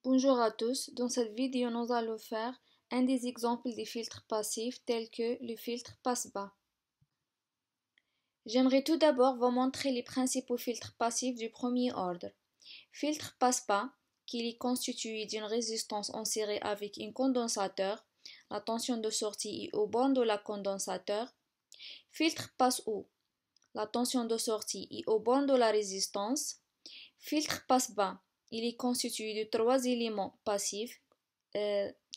Bonjour à tous, dans cette vidéo nous allons faire un des exemples des filtres passifs tels que le filtre passe-bas. J'aimerais tout d'abord vous montrer les principaux filtres passifs du premier ordre. Filtre passe-bas, qui est constitué d'une résistance en série avec un condensateur, la tension de sortie est au borne de la condensateur. Filtre passe-haut, la tension de sortie est au borne de la résistance. Filtre passe-bas, il est constitué de trois éléments passifs,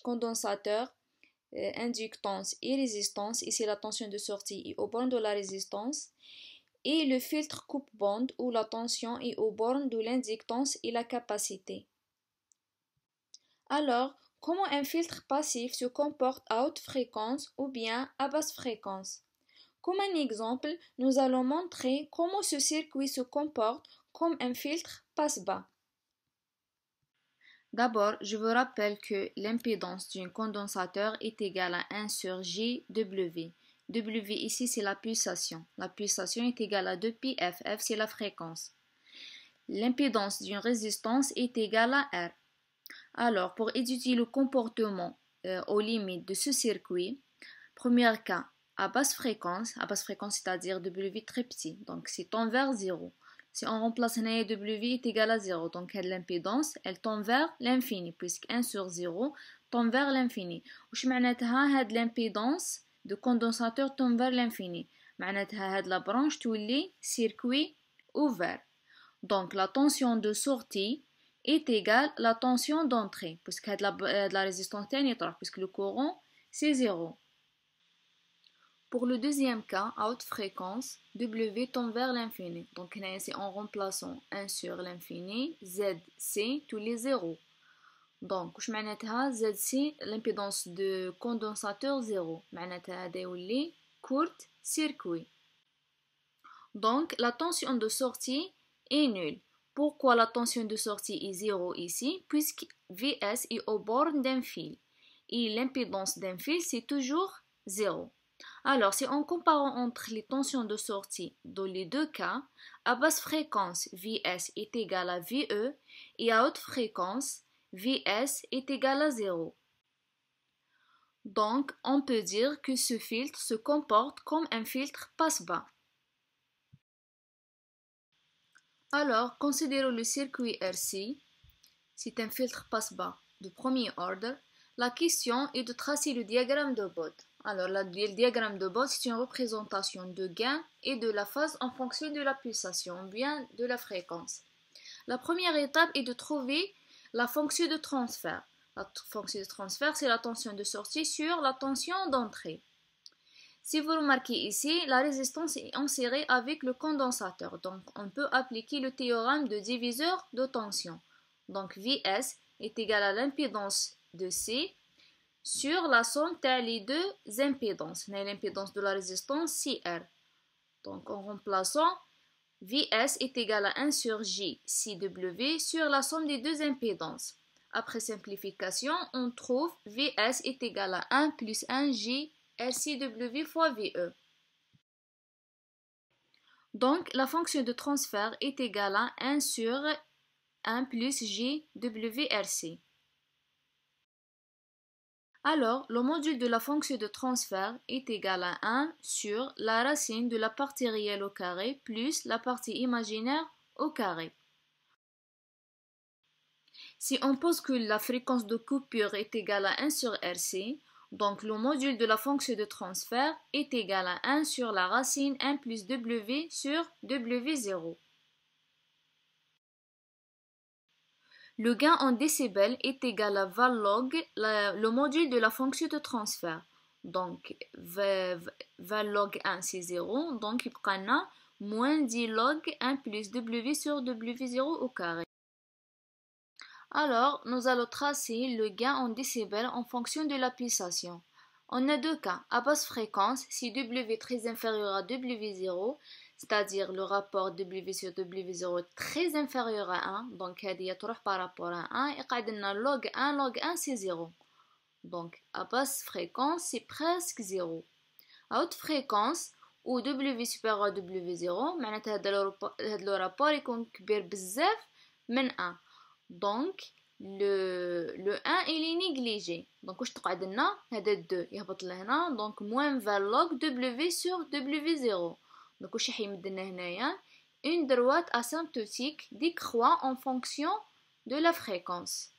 condensateur, inductance et résistance. Ici, la tension de sortie est au borne de la résistance. Et le filtre coupe-bande où la tension est au borne de l'inductance et la capacité. Alors, comment un filtre passif se comporte à haute fréquence ou bien à basse fréquence? Comme un exemple, nous allons montrer comment ce circuit se comporte comme un filtre passe-bas. D'abord, je vous rappelle que l'impédance d'un condensateur est égale à 1 sur JW. W ici, c'est la pulsation. La pulsation est égale à 2pi F. F, c'est la fréquence. L'impédance d'une résistance est égale à R. Alors, pour étudier le comportement aux limites de ce circuit, premier cas, à basse fréquence, c'est-à-dire W très petit, donc c'est tend vers 0. Si on remplace W est égal à 0, donc l'impédance, elle tend vers l'infini, puisque 1 sur 0 tend vers l'infini. وش معناتها هاد l'impédance de condensateur tend vers l'infini. معناتها هاد la branche تولي circuit ouvert. Donc la tension de sortie est égale à la tension d'entrée, puisque la résistance est puisque le courant c'est 0. Pour le deuxième cas, à haute fréquence, W tend vers l'infini. Donc, c'est en remplaçant 1 sur l'infini, ZC, tous les zéros. Donc, je معناتها ZC, l'impédance de condensateur 0. معناتها هذا يولي court circuit. Donc, la tension de sortie est nulle. Pourquoi la tension de sortie est 0 ici? Puisque VS est au borne d'un fil. Et l'impédance d'un fil, c'est toujours 0. Alors, si on compare entre les tensions de sortie dans les deux cas, à basse fréquence, Vs est égal à Ve et à haute fréquence, Vs est égal à 0. Donc, on peut dire que ce filtre se comporte comme un filtre passe-bas. Alors, considérons le circuit RC. C'est un filtre passe-bas de premier ordre. La question est de tracer le diagramme de Bode. Alors, le diagramme de Bode, c'est une représentation de gain et de la phase en fonction de la pulsation, bien de la fréquence. La première étape est de trouver la fonction de transfert. La fonction de transfert, c'est la tension de sortie sur la tension d'entrée. Si vous remarquez ici, la résistance est insérée avec le condensateur. Donc, on peut appliquer le théorème de diviseur de tension. Donc, Vs est égal à l'impédance de C sur la somme des deux impédances. L'impédance de la résistance CR. Donc, en remplaçant, Vs est égal à 1 sur J CW sur la somme des deux impédances. Après simplification, on trouve Vs est égal à 1 plus 1 J RCW fois VE. Donc, la fonction de transfert est égale à 1 sur 1 plus JWRC. Alors, le module de la fonction de transfert est égal à 1 sur la racine de la partie réelle au carré plus la partie imaginaire au carré. Si on pose que la fréquence de coupure est égale à 1 sur RC, donc le module de la fonction de transfert est égal à 1 sur la racine 1 plus W sur W0. Le gain en décibels est égal à V log, le module de la fonction de transfert. Donc, V log 1 c'est 0, donc il y a moins 10 log 1 plus W sur W0 au carré. Alors, nous allons tracer le gain en décibels en fonction de la pulsation. On a deux cas. À basse fréquence, si W est très inférieur à W0, c'est-à-dire le rapport W sur W0 est très inférieur à 1, donc il y a par rapport à 1, et log 1 c'est 0. Donc, à basse fréquence, c'est presque 0. À haute fréquence, où W supérieur à W0, معناتها le rapport يكون كبير بزاف من 1. Donc, le 1 il est négligé. Donc واش تقعد لنا هذا 2 يهبط لهنا donc moins 20 log W sur W0. donc واش راح يمد لنا هنايا une droite asymptotique décroît en fonction de la fréquence.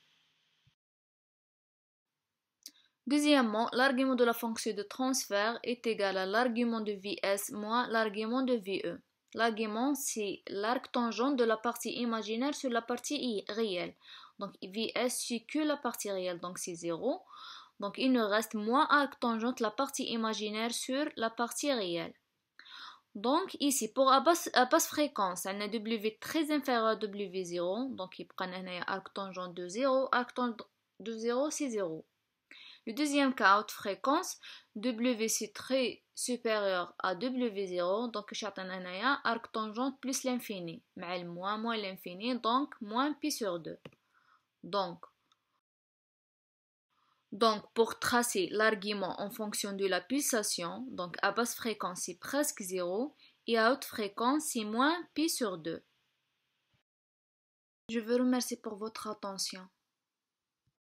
Deuxièmement, l'argument de la fonction de transfert est égal à l'argument de Vs moins l'argument de Ve. L'argument, c'est l'arc tangent de la partie imaginaire sur la partie réelle. Donc Vs, c'est que la partie réelle, donc c'est 0. Donc il nous reste moins arc tangent de la partie imaginaire sur la partie réelle. Donc ici, pour à basse fréquence, on a W très inférieur à W0. Donc il prend un arc tangent de 0. Arc tangent de 0, c'est 0. Le deuxième cas, haute fréquence, W c'est très supérieur à W0, donc j'attends un arc tangent plus l'infini, mais moins l'infini, donc moins pi sur 2. Donc pour tracer l'argument en fonction de la pulsation, donc à basse fréquence c'est presque 0 et à haute fréquence c'est moins pi sur 2. Je vous remercie pour votre attention.